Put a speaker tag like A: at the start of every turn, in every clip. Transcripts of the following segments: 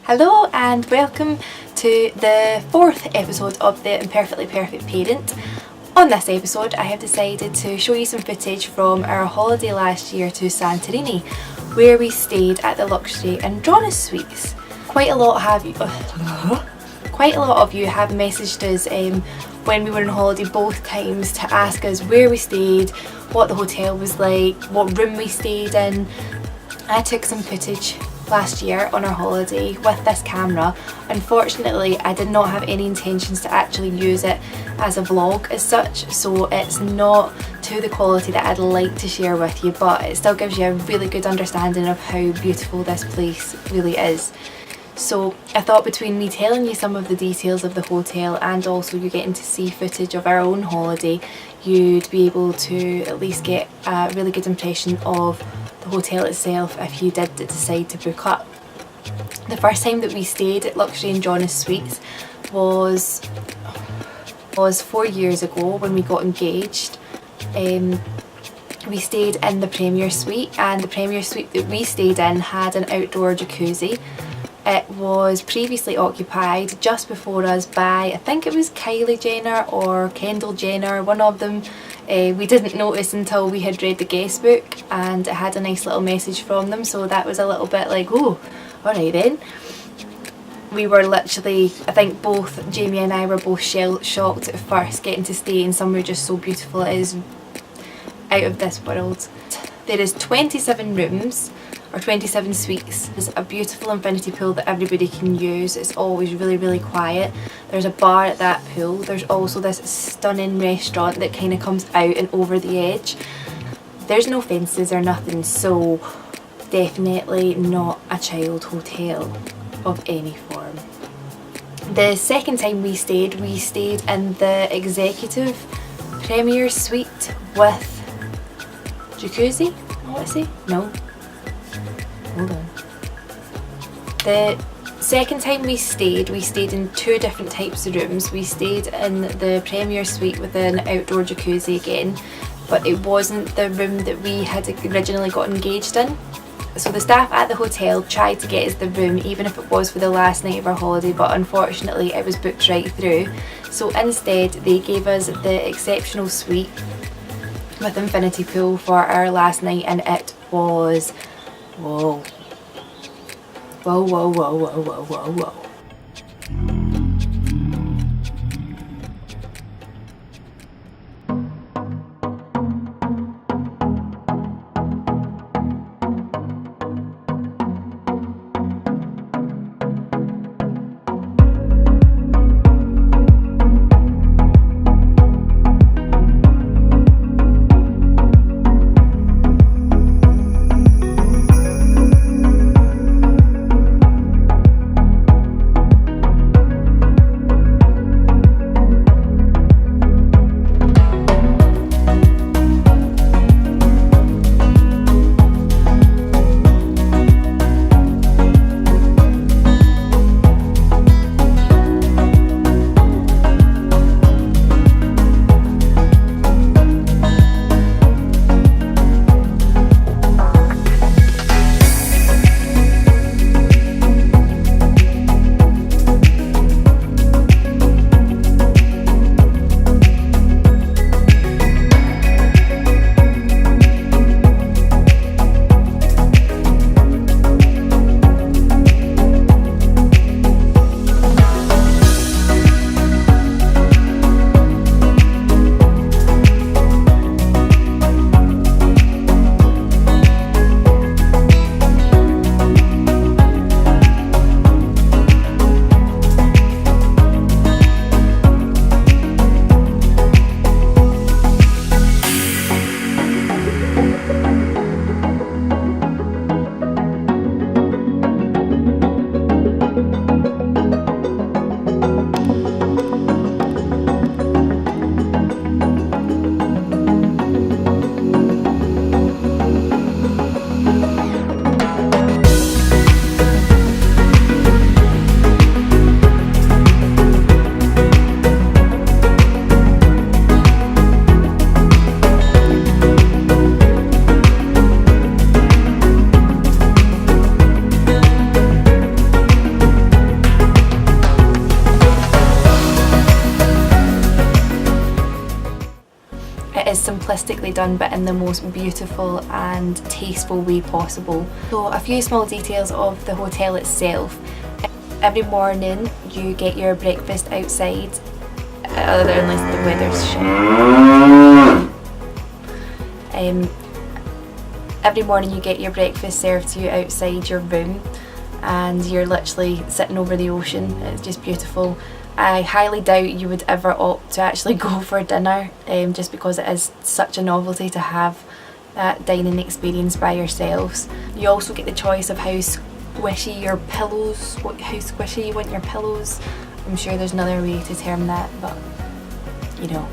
A: Hello and welcome to the 4th episode of the Imperfectly Perfect Parent. On this episode I have decided to show you some footage from our holiday last year to Santorini, where we stayed at the luxury Andronis suites. Quite a lot of you have messaged us when we were on holiday both times to ask us where we stayed, what the hotel was like, what room we stayed in. I took some footage last year on our holiday with this camera. Unfortunately, I did not have any intentions to actually use it as a vlog as such, so it's not to the quality that I'd like to share with you, but it still gives you a really good understanding of how beautiful this place really is. So I thought between me telling you some of the details of the hotel and also you getting to see footage of our own holiday, you'd be able to at least get a really good impression of the hotel itself if you did decide to book up. The first time that we stayed at Luxury Andronis Suites was 4 years ago when we got engaged. We stayed in the Premier Suite, and the Premier Suite that we stayed in had an outdoor jacuzzi. It was previously occupied just before us by, I think it was Kylie Jenner or Kendall Jenner, one of them. We didn't notice until we had read the guest book and it had a nice little message from them, so that was a little bit like, oh, alright then. We were literally, I think both Jamie and I were both shocked at first getting to stay in somewhere just so beautiful. It is out of this world. There is 27 rooms, or 27 suites. There's a beautiful infinity pool that everybody can use. It's always really quiet. There's a bar at that pool. There's also this stunning restaurant that kind of comes out and over the edge. There's no fences or nothing, so definitely not a child hotel of any form. The second time we stayed in the executive Premier Suite with jacuzzi, I want to say? No. Hold on. The second time we stayed in two different types of rooms. We stayed in the Premier Suite with an outdoor jacuzzi again, but it wasn't the room that we had originally got engaged in. So the staff at the hotel tried to get us the room even if it was for the last night of our holiday, but unfortunately it was booked right through. So instead they gave us the exceptional suite with infinity pool for our last night, and it was whoa. simplistically done but in the most beautiful and tasteful way possible. So a few small details of the hotel itself. Every morning you get your breakfast outside, unless the weather's shit. Every morning you get your breakfast served to you outside your room, and you're literally sitting over the ocean. It's just beautiful. I highly doubt you would ever opt to actually go for dinner, just because it is such a novelty to have that dining experience by yourselves. You also get the choice of how squishy your pillows, how squishy you want your pillows. I'm sure there's another way to term that, but you know.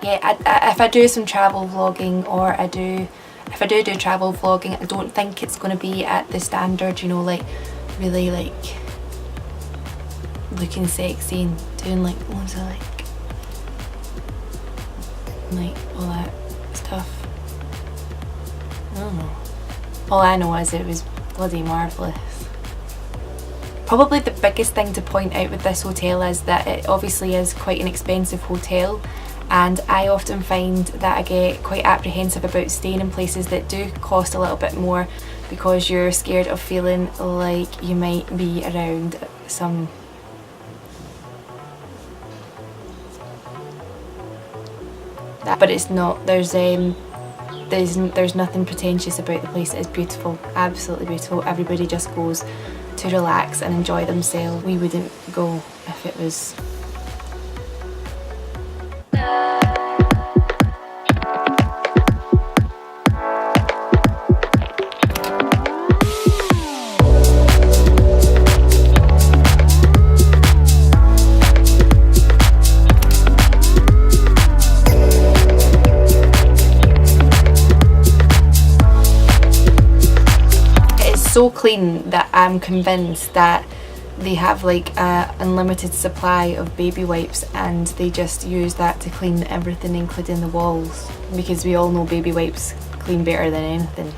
A: Yeah, if I do some travel vlogging, or if I do travel vlogging, I don't think it's going to be at the standard, you know, like really like looking sexy and doing like loads of like all that stuff. I don't know. All I know is it was bloody marvellous. Probably the biggest thing to point out with this hotel is that it obviously is quite an expensive hotel, and I often find that I get quite apprehensive about staying in places that do cost a little bit more, because you're scared of feeling like you might be around some but it's not. There's nothing pretentious about the place. It is beautiful, absolutely beautiful. Everybody just goes to relax and enjoy themselves. We wouldn't go if it was so clean that I'm convinced that they have like a unlimited supply of baby wipes, and they just use that to clean everything, including the walls, because we all know baby wipes clean better than anything.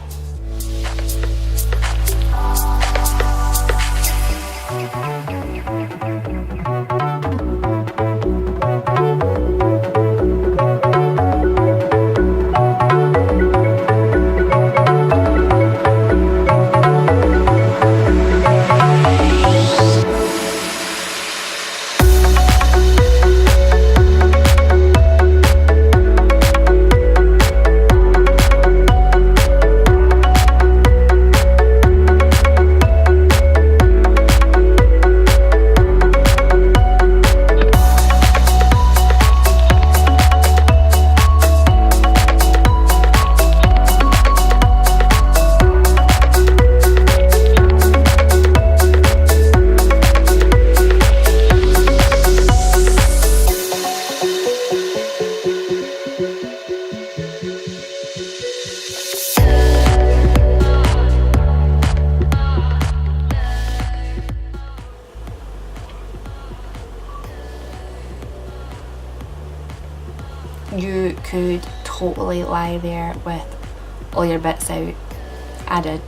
A: You could totally lie there with all your bits out. I did.